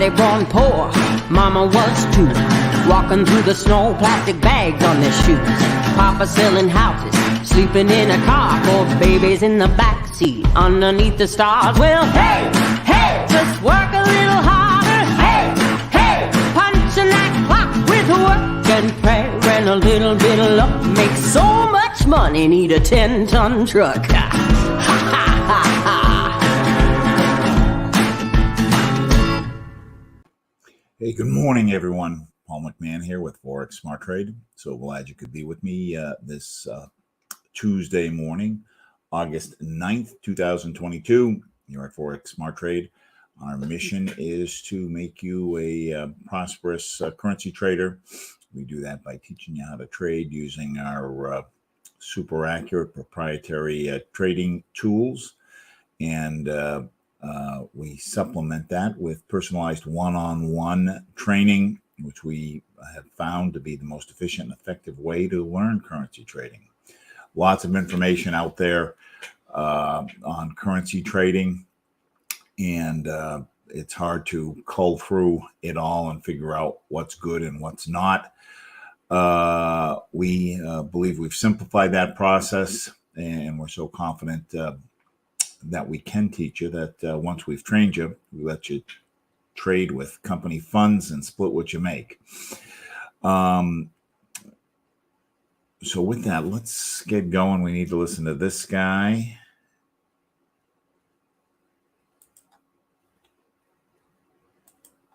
Daddy born poor, Mama was too. Walking through the snow, plastic bags on their shoes. Papa selling houses, sleeping in a car. 4 babies in the backseat, underneath the stars. Well, hey, hey, just work a little harder. Hey, hey, punching that clock with work and prayer and a little bit of luck. Make so much money, need a 10-ton truck. Ha ha ha ha. Hey, good morning, everyone. Paul McMann here with Forex Smart Trade. So glad you could be with me this Tuesday morning, August 9th, 2022. Here at Forex Smart Trade. Our mission is to make you a prosperous currency trader. We do that by teaching you how to trade using our super accurate proprietary trading tools. And we supplement that with personalized one-on-one training, which we have found to be the most efficient and effective way to learn currency trading. Lots of information out there on currency trading, and it's hard to cull through it all and figure out what's good and what's not. We believe we've simplified that process, and we're so confident that we can teach you that once we've trained you, we let you trade with company funds and split what you make. So with that, let's get going. We need to listen to this guy.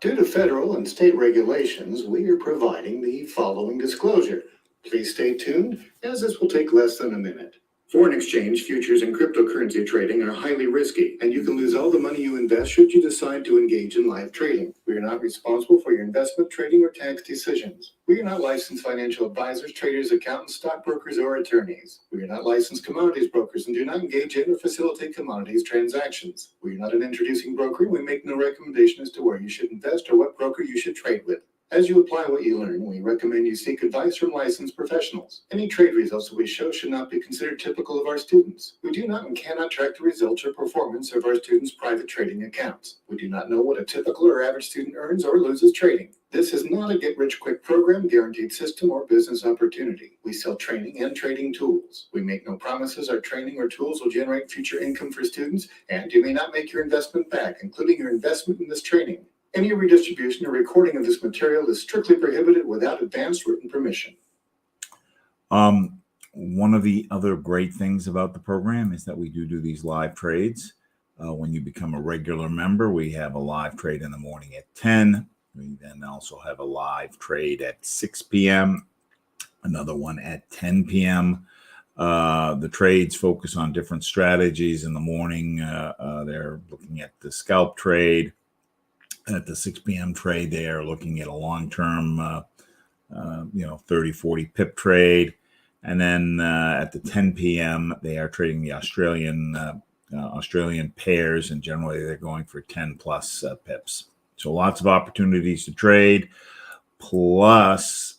Due to federal and state regulations, we are providing the following disclosure. Please stay tuned, as this will take less than a minute. Foreign exchange, futures, and cryptocurrency trading are highly risky, and you can lose all the money you invest should you decide to engage in live trading. We are not responsible for your investment, trading, or tax decisions. We are not licensed financial advisors, traders, accountants, stockbrokers, or attorneys. We are not licensed commodities brokers and do not engage in or facilitate commodities transactions. We are not an introducing broker, and we make no recommendation as to where you should invest or what broker you should trade with. As you apply what you learn, we recommend you seek advice from licensed professionals. Any trade results that we show should not be considered typical of our students. We do not and cannot track the results or performance of our students' private trading accounts. We do not know what a typical or average student earns or loses trading. This is not a get-rich-quick program, guaranteed system, or business opportunity. We sell training and trading tools. We make no promises our training or tools will generate future income for students, and you may not make your investment back, including your investment in this training. Any redistribution or recording of this material is strictly prohibited without advance written permission. One of the other great things about the program is that we do these live trades. When you become a regular member, we have a live trade in the morning at 10. We then also have a live trade at 6 p.m., another one at 10 p.m. The trades focus on different strategies. In the morning, they're looking at the scalp trade. At the 6 p.m. trade, they are looking at a long-term, 30, 40 pip trade. And then at the 10 p.m., they are trading the Australian pairs, and generally they're going for 10 plus pips. So lots of opportunities to trade, plus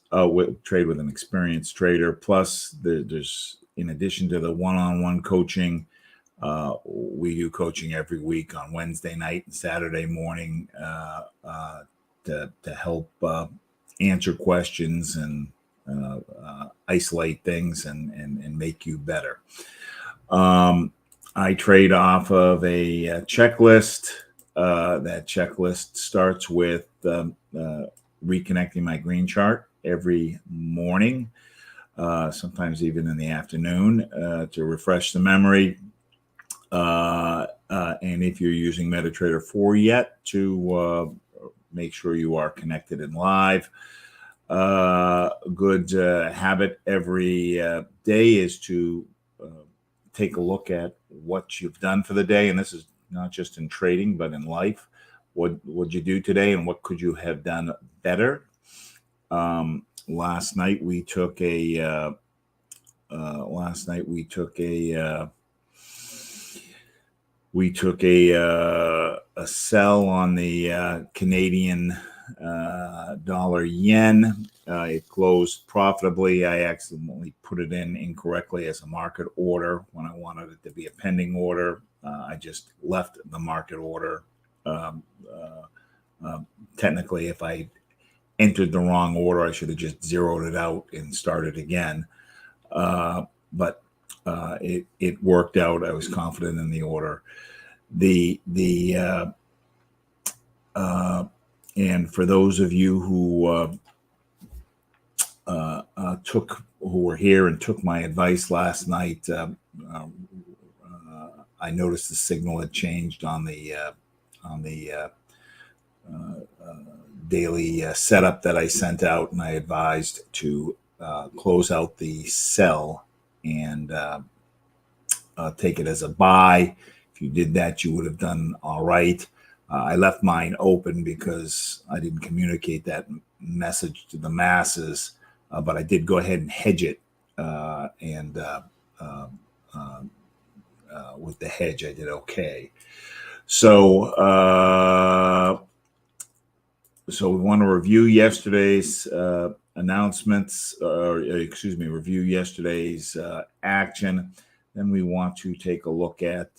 trade with an experienced trader. Plus, there's, in addition to the one-on-one coaching, we do coaching every week on Wednesday night and Saturday morning to help answer questions and isolate things and make you better. I trade off of a checklist. That checklist starts with reconnecting my green chart every morning, sometimes even in the afternoon, to refresh the memory. And if you're using MetaTrader 4 yet, to make sure you are connected and live. Good habit every day is to take a look at what you've done for the day. And this is not just in trading, but in life. What would you do today, and what could you have done better? Last night we took a sell on the Canadian dollar yen. It closed profitably. I accidentally put it in incorrectly as a market order when I wanted it to be a pending order. I just left the market order Technically, if I entered the wrong order, I should have just zeroed it out and started again. But it worked out. I was confident in the order. And for those of you who were here and took my advice last night, I noticed the signal had changed on the daily setup that I sent out, and I advised to close out the sell and take it as a buy. If you did that, you would have done all right. I left mine open because I didn't communicate that message to the masses, but I did go ahead and hedge it. With the hedge, I did okay. So we want to review yesterday's announcements, review yesterday's action. Then we want to take a look at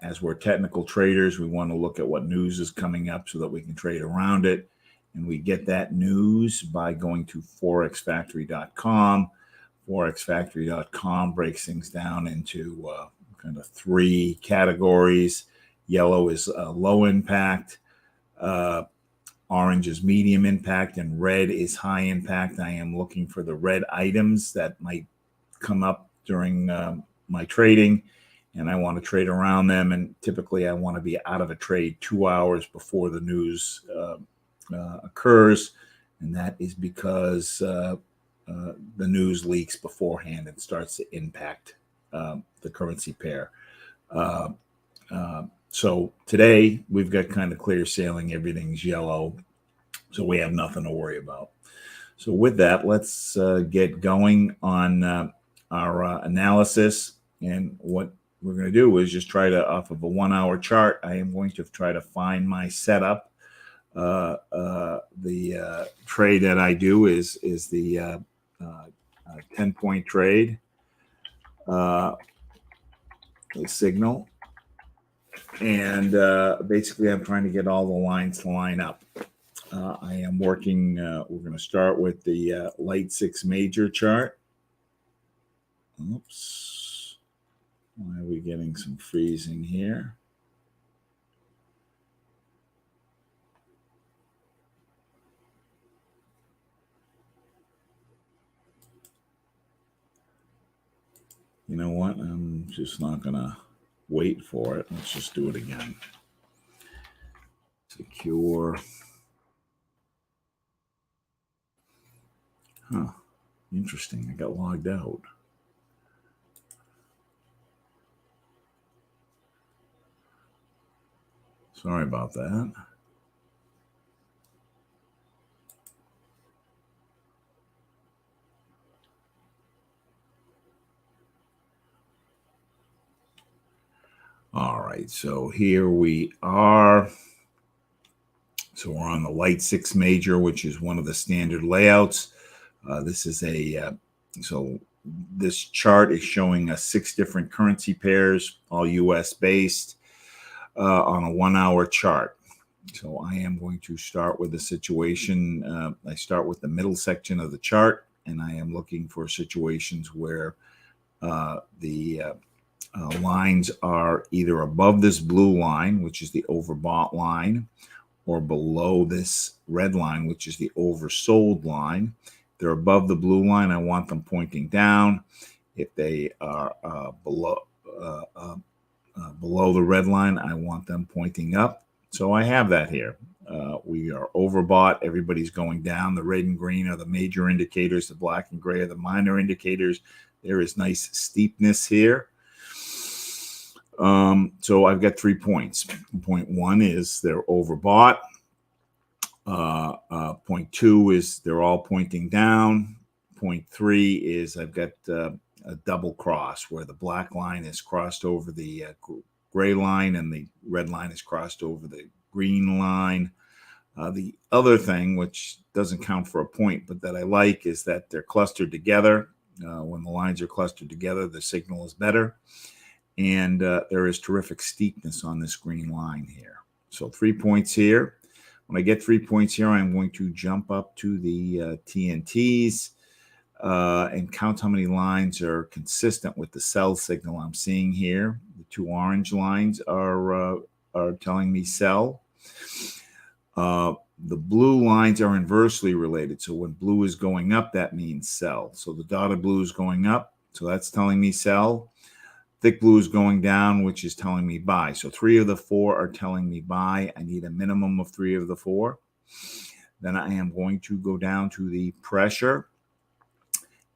as we're technical traders, we want to look at what news is coming up so that we can trade around it. And we get that news by going to forexfactory.com. Forexfactory.com breaks things down into kind of three categories. Yellow is low impact, orange is medium impact, and red is high impact. I am looking for the red items that might come up during my trading, and I want to trade around them. And typically I want to be out of a trade 2 hours before the news occurs. And that is because the news leaks beforehand and starts to impact the currency pair. So today we've got kind of clear sailing. Everything's yellow, so we have nothing to worry about. So with that, let's get going on our analysis. And what we're going to do is just try to, off of a 1 hour chart, I am going to try to find my setup. The trade that I do is the 10-point trade, the signal. And basically, I'm trying to get all the lines to line up. I am working, we're going to start with the light 6 major chart. Oops. Why are we getting some freezing here? You know what? I'm just not going to wait for it. Let's just do it again. Secure. Huh. Interesting. I got logged out. Sorry about that. All right, so here we are. So we're on the light 6 major, which is one of the standard layouts. This is so this chart is showing us 6 different currency pairs, all US based, on a 1 hour chart. So I am going to start with the situation. I start with the middle section of the chart, and I am looking for situations where the lines are either above this blue line, which is the overbought line, or below this red line, which is the oversold line. If they're above the blue line, I want them pointing down. If they are below the red line, I want them pointing up. So I have that here. We are overbought. Everybody's going down. The red and green are the major indicators. The black and gray are the minor indicators. There is nice steepness here. So I've got 3 points. Point 1 is they're overbought. Point 2 is they're all pointing down. Point 3 is I've got a double cross where the black line is crossed over the gray line and the red line is crossed over the green line. The other thing, which doesn't count for a point, but that I like, is that they're clustered together. When the lines are clustered together, the signal is better. and there is terrific steepness on this green line here. So 3 points here. When I get 3 points here, I'm going to jump up to the TNTs and count how many lines are consistent with the sell signal I'm seeing here. The 2 orange lines are telling me sell. The blue lines are inversely related. So when blue is going up, that means sell. So the dotted blue is going up. So that's telling me sell. Thick blue is going down, which is telling me buy. So 3 of the 4 are telling me buy. I need a minimum of 3 of the 4. Then I am going to go down to the pressure.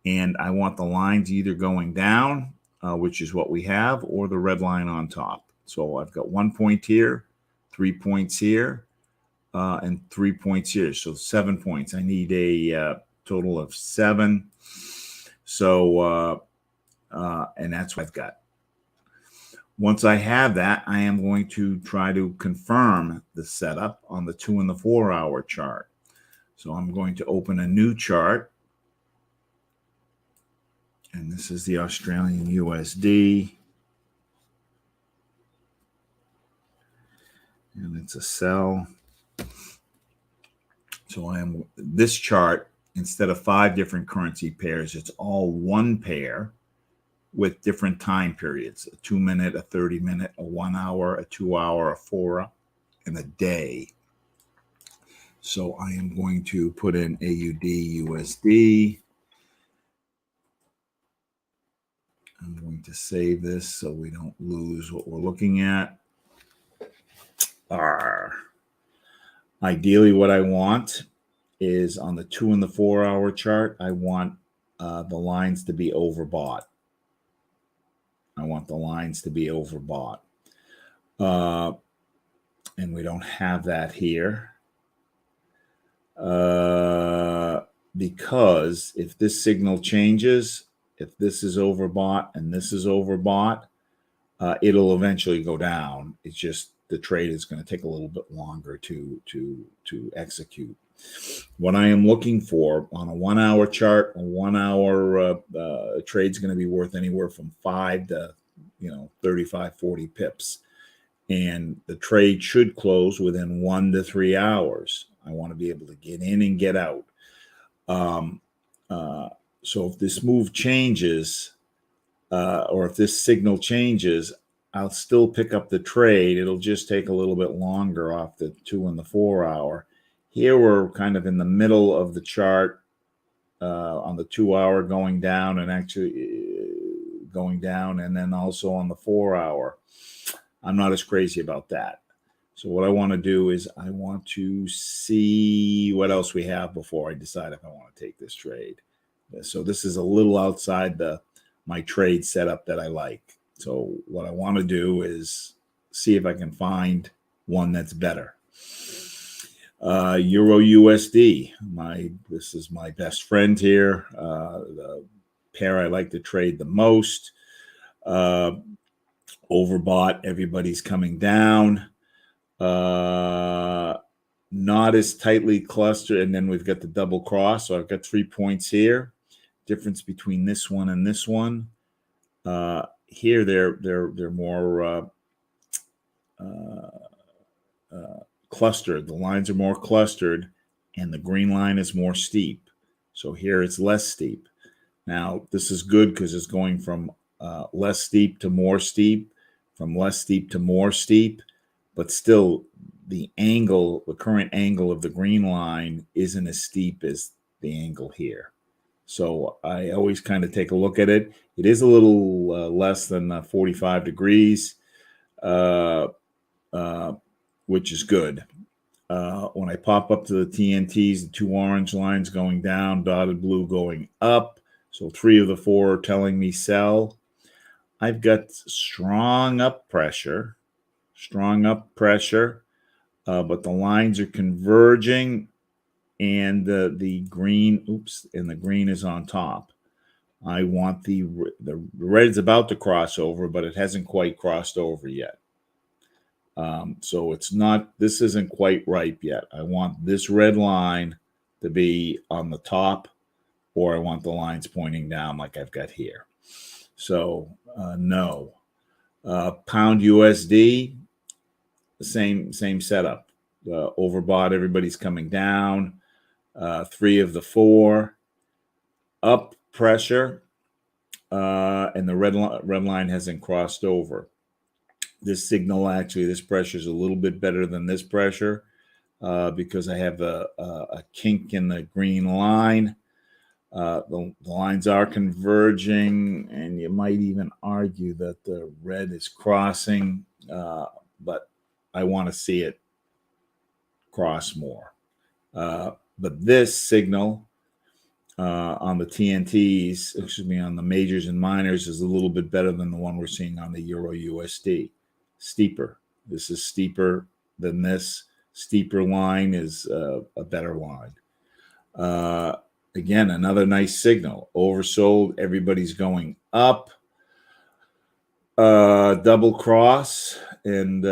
And I want the lines either going down, which is what we have, or the red line on top. So I've got 1 point here, 3 points here, and 3 points here. So 7 points. I need a total of 7. So, and that's what I've got. Once I have that, I am going to try to confirm the setup on the 2 and the 4 hour chart. So I'm going to open a new chart. And this is the Australian USD. And it's a sell. So this chart, instead of 5 different currency pairs, it's all one pair with different time periods, a 2-minute, a 30-minute, a 1 hour, a 2 hour, a 4, and a day. So I am going to put in AUD USD. I'm going to save this so we don't lose what we're looking at. Ideally, what I want is on the 2 and the 4 hour chart, I want the lines to be overbought. I want the lines to be overbought. And we don't have that here. Because if this signal changes, if this is overbought and this is overbought, it'll eventually go down. It's just the trade is going to take a little bit longer to execute. What I am looking for on a 1 hour chart, a 1 hour trade is going to be worth anywhere from 5 to 35, 40 pips. And the trade should close within 1 to 3 hours. I want to be able to get in and get out. So if this move changes, or if this signal changes, I'll still pick up the trade. It'll just take a little bit longer off the 2 and the 4 hour. Here we're kind of in the middle of the chart on the 2 hour going down and actually going down, and then also on the 4 hour. I'm not as crazy about that. So what I want to do is I want to see what else we have before I decide if I want to take this trade. So this is a little outside my trade setup that I like. So what I want to do is see if I can find one that's better. Euro USD. This is my best friend here. The pair I like to trade the most. Overbought. Everybody's coming down. Not as tightly clustered. And then we've got the double cross. So I've got 3 points here. Difference between this one and this one. Here they're more clustered. The lines are more clustered, and the green line is more steep. So here it's less steep. Now this is good because it's going from less steep to more steep, from less steep to more steep, but still the current angle of the green line isn't as steep as the angle here. So I always kind of take a look at it. It is a little less than 45 degrees, which is good. When I pop up to the TNTs, the 2 orange lines going down, dotted blue going up. So 3 of the 4 are telling me sell. I've got strong up pressure, but the lines are converging. And the green, and the green is on top. I want the red is about to cross over, but it hasn't quite crossed over yet. So this isn't quite ripe yet. I want this red line to be on the top, or I want the lines pointing down like I've got here. So no. Pound USD, the same setup. Overbought, everybody's coming down. 3 of the 4. Up pressure, and the red line hasn't crossed over. This signal, actually, this pressure is a little bit better than this pressure because I have a kink in the green line. The lines are converging, and you might even argue that the red is crossing, but I want to see it cross more. But this signal on the TNTs, on the majors and minors, is a little bit better than the one we're seeing on the Euro USD. Steeper. This is steeper than this. Steeper line is a better line. Again, another nice signal. Oversold. Everybody's going up. Double cross and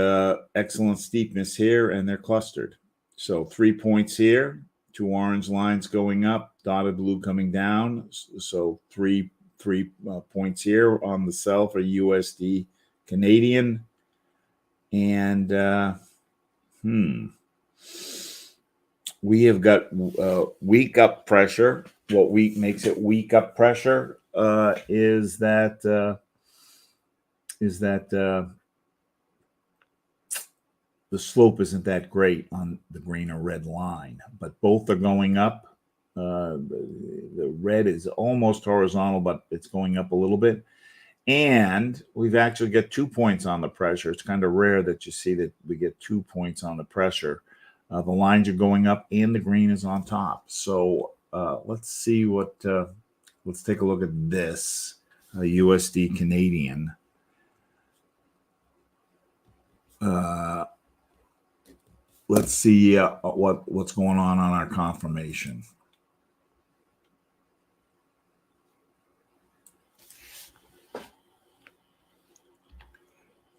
excellent steepness here, and they're clustered. So 3 points here. 2 orange lines going up, dotted blue coming down. So three points here on the sell for USD Canadian. And we have got weak up pressure. What makes it weak up pressure is that the slope isn't that great on the green or red line, but both are going up. The red is almost horizontal, but it's going up a little bit. And we've actually got 2 points on the pressure. It's kind of rare that you see that we get 2 points on the pressure. The lines are going up and the green is on top. So let's see what, let's take a look at this USD Canadian. Let's see what's going on our confirmation.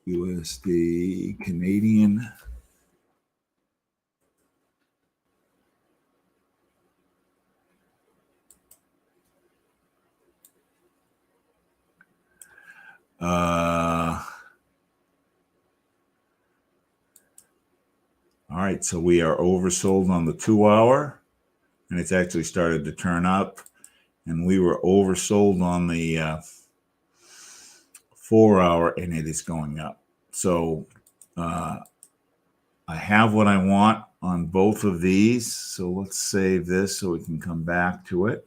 USD Canadian. All right, so we are oversold on the 2 hour, and it's actually started to turn up, and we were oversold on the 4 hour, and it is going up. So I have what I want on both of these. So let's save this so we can come back to it.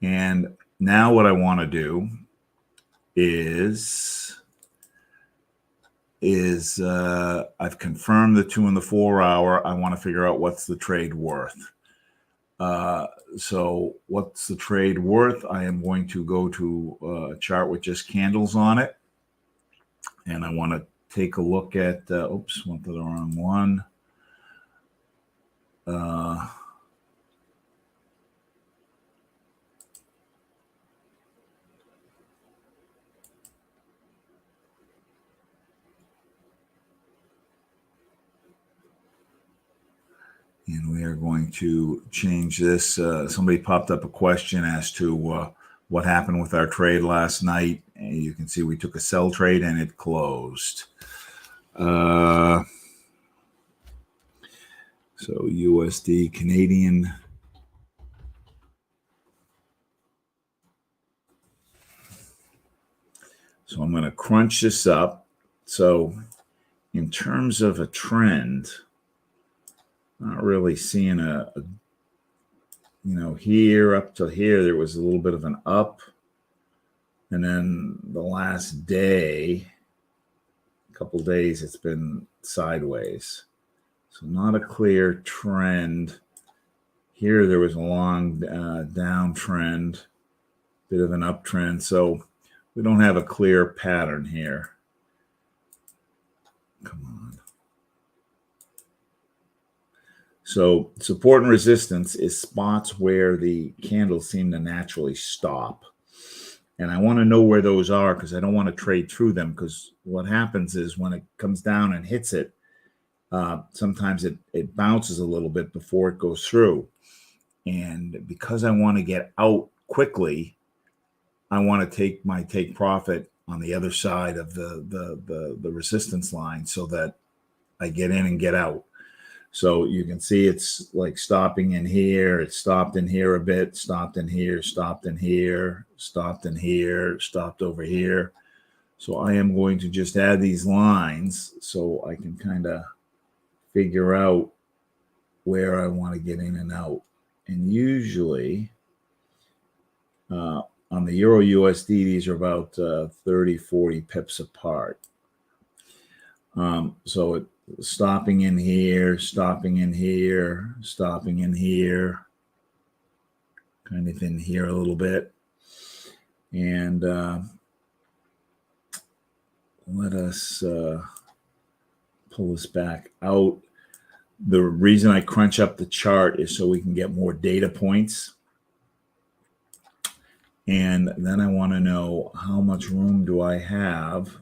And now what I want to do is I've confirmed the 2 and the 4 hour. I want to figure out what's the trade worth. So what's the trade worth? I am going to go to a chart with just candles on it. And I want to take a look at, oops, went to the wrong one. And we are going to change this. Somebody popped up a question as to what happened with our trade last night. And you can see we took a sell trade and it closed. So USD Canadian. So I'm going to crunch this up. So in terms of a trend, not really seeing here up to here, there was a little bit of an up. And then the last day, a couple days, it's been sideways. So not a clear trend. Here there was a long downtrend, bit of an uptrend. So we don't have a clear pattern here. Come on. So support and resistance is spots where the candles seem to naturally stop. And I want to know where those are because I don't want to trade through them, because what happens is when it comes down and hits it, sometimes it bounces a little bit before it goes through. And because I want to get out quickly, I want to take my take profit on the other side of the resistance line so that I get in and get out. So you can see it's like stopping in here. It stopped in here a bit, stopped in here, stopped in here, stopped in here, stopped over here. So I am going to just add these lines so I can kind of figure out where I want to get in and out. And usually on the Euro USD, these are about 30, 40 pips apart. So it stopping in here, stopping in here, stopping in here, kind of in here a little bit. And let us pull this back out. The reason I crunch up the chart is so we can get more data points. And then I want to know how much room do I have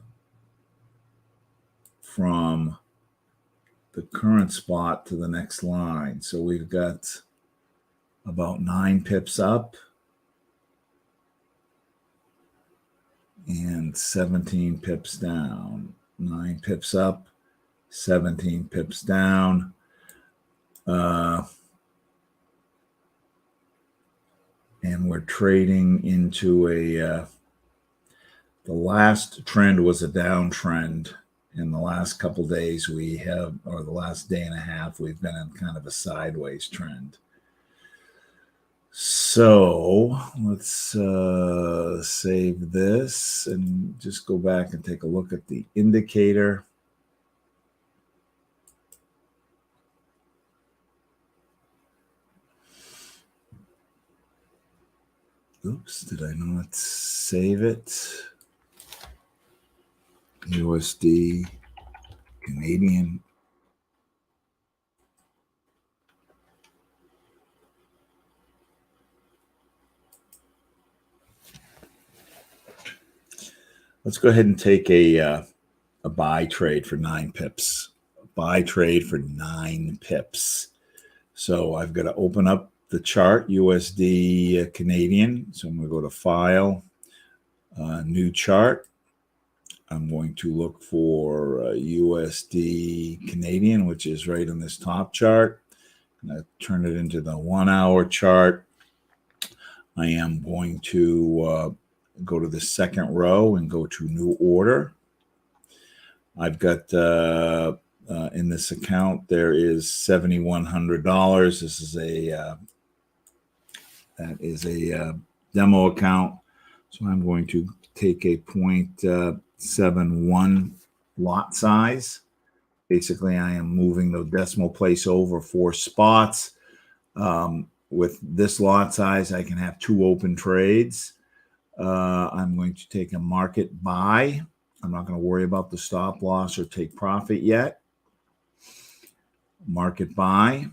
from the current spot to the next line. So we've got about 9 pips up and 17 pips down. 9 pips up, 17 pips down. And we're trading into the last trend was a downtrend. In the last couple days we have, or the last day and a half, we've been in kind of a sideways trend. So let's save this and just go back and take a look at the indicator. Oops, did I not save it? USD, Canadian. Let's go ahead and take a buy trade for 9 pips. Buy trade for 9 pips. So I've got to open up the chart, USD Canadian. So I'm going to go to File, New Chart. I'm going to look for USD Canadian, which is right on this top chart. I'm going to turn it into the 1 hour chart. I am going to go to the second row and go to New Order. I've got in this account there is $7,100. This is that is a demo account. So I'm going to take a 0.71 lot size. Basically, I am moving the decimal place over 4 spots. With this lot size, I can have 2 open trades. I'm going to take a market buy. I'm not going to worry about the stop loss or take profit yet. Market buy.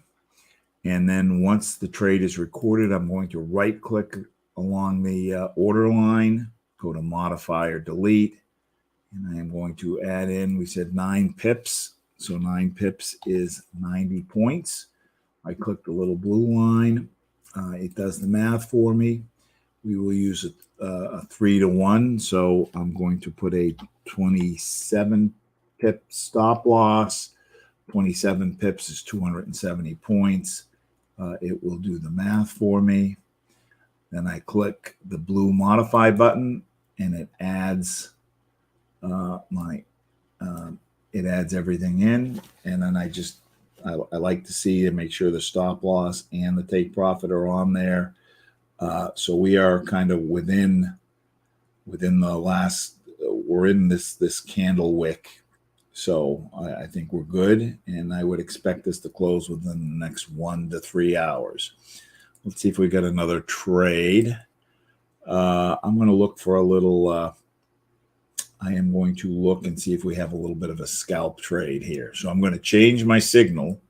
And then once the trade is recorded, I'm going to right click along the order line, go to modify or delete. And I am going to add in, we said 9 pips. So 9 pips is 90 points. I click the little blue line. It does the math for me. We will use a 3-to-1. So I'm going to put a 27 pip stop loss. 27 pips is 270 points. It will do the math for me. Then I click the blue modify button and it adds it adds everything in. And then I like to see and make sure the stop loss and the take profit are on there. So we are kind of within the last, we're in this candle wick. So I think we're good. And I would expect this to close within the next 1 to 3 hours. Let's see if we got another trade. I'm going to look for a little, I am going to look and see if we have a little bit of a scalp trade here. So I'm going to change my signal.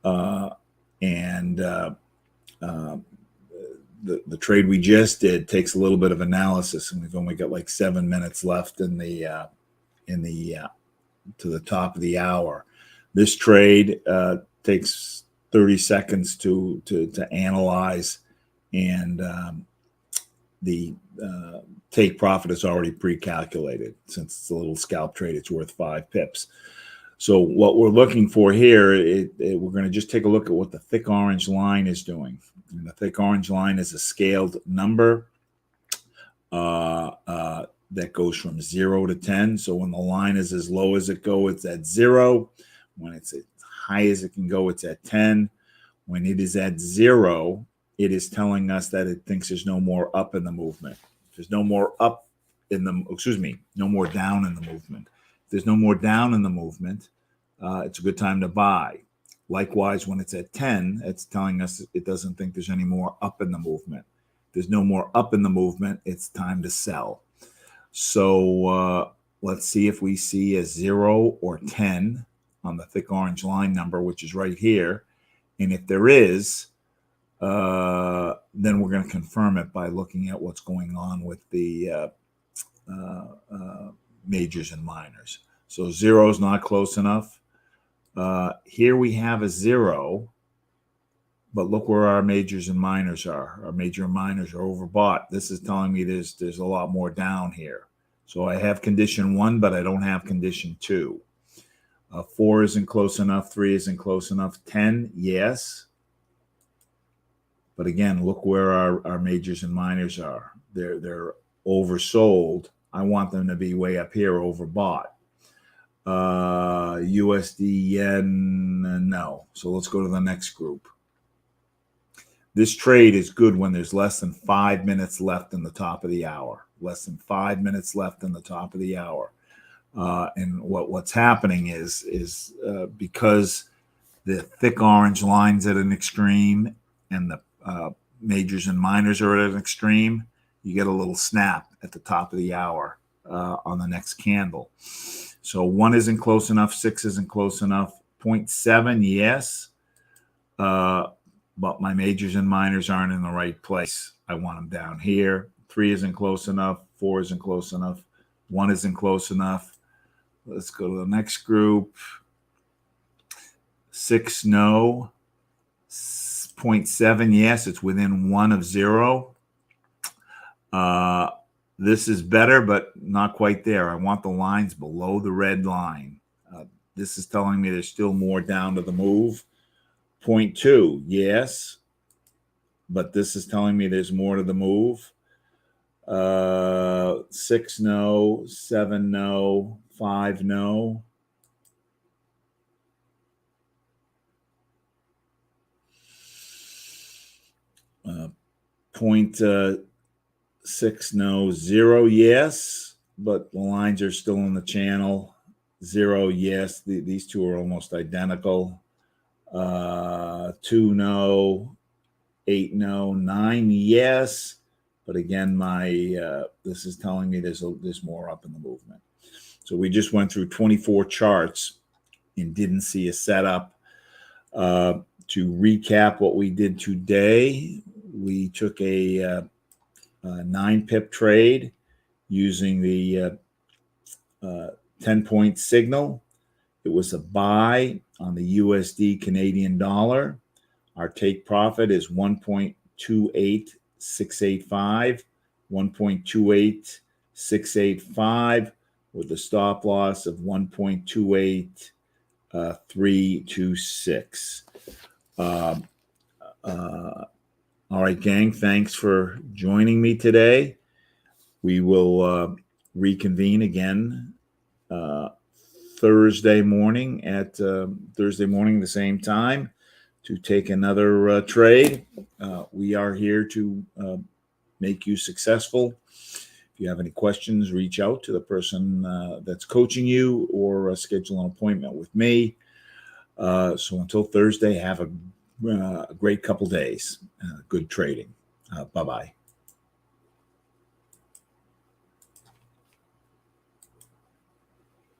The trade we just did takes a little bit of analysis, and we've only got like 7 minutes left in the to the top of the hour. This trade takes 30 seconds to analyze, and the take profit is already pre-calculated. Since it's a little scalp trade, it's worth 5 pips. So what we're looking for here, we're going to just take a look at what the thick orange line is doing. And the thick orange line is a scaled number that goes from 0 to 10. So when the line is as low as it goes, it's at 0. When it's as high as it can go, it's at 10. When it is at 0, it is telling us that it thinks there's no more up in the movement. There's no more up in the, no more down in the movement. If there's no more down in the movement, it's a good time to buy. Likewise, when it's at 10, it's telling us it doesn't think there's any more up in the movement. If there's no more up in the movement, it's time to sell. So let's see if we see a 0 or 10 on the thick orange line number, which is right here. And if there is, then we're going to confirm it by looking at what's going on with the majors and minors. So 0 is not close enough. Here we have a 0, but look where our majors and minors are. Our major and minors are overbought. This is telling me there's a lot more down here. So I have condition 1, but I don't have condition 2. 4 isn't close enough. 3 isn't close enough. 10, yes. But again, look where our majors and minors are. They're oversold. I want them to be way up here, overbought. USD, yen, no. So let's go to the next group. This trade is good when there's less than 5 minutes left in the top of the hour. Less than 5 minutes left in the top of the hour. And what's happening is because the thick orange line's at an extreme and the majors and minors are at an extreme, you get a little snap at the top of the hour on the next candle. So 1 isn't close enough, 6 isn't close enough, 0.7, yes, but my majors and minors aren't in the right place. I want them down here. 3 isn't close enough, 4 isn't close enough, 1 isn't close enough. Let's go to the next group. 6, no. 0.7, yes, it's within 1 of 0. This is better, but not quite there. I want the lines below the red line. This is telling me there's still more down to the move. 0.2, yes, but this is telling me there's more to the move. 6, no. 7, no. 5, no. Point 6, no. 0, yes, but the lines are still in the channel. 0, yes. These two are almost identical. 2, no. 8, no. 9, yes. But again, this is telling me there's more up in the movement. So we just went through 24 charts and didn't see a setup. To recap what we did today, we took a 9-pip trade using the 10-point signal. It was a buy on the USD Canadian dollar. Our take profit is 1.28685, 1.28685 with a stop loss of 1.28326. All right, gang, thanks for joining me today. We will reconvene again Thursday morning the same time to take another trade. We are here to make you successful. If you have any questions, reach out to the person that's coaching you or schedule an appointment with me. So until Thursday, have a great couple days. Good trading. Bye-bye.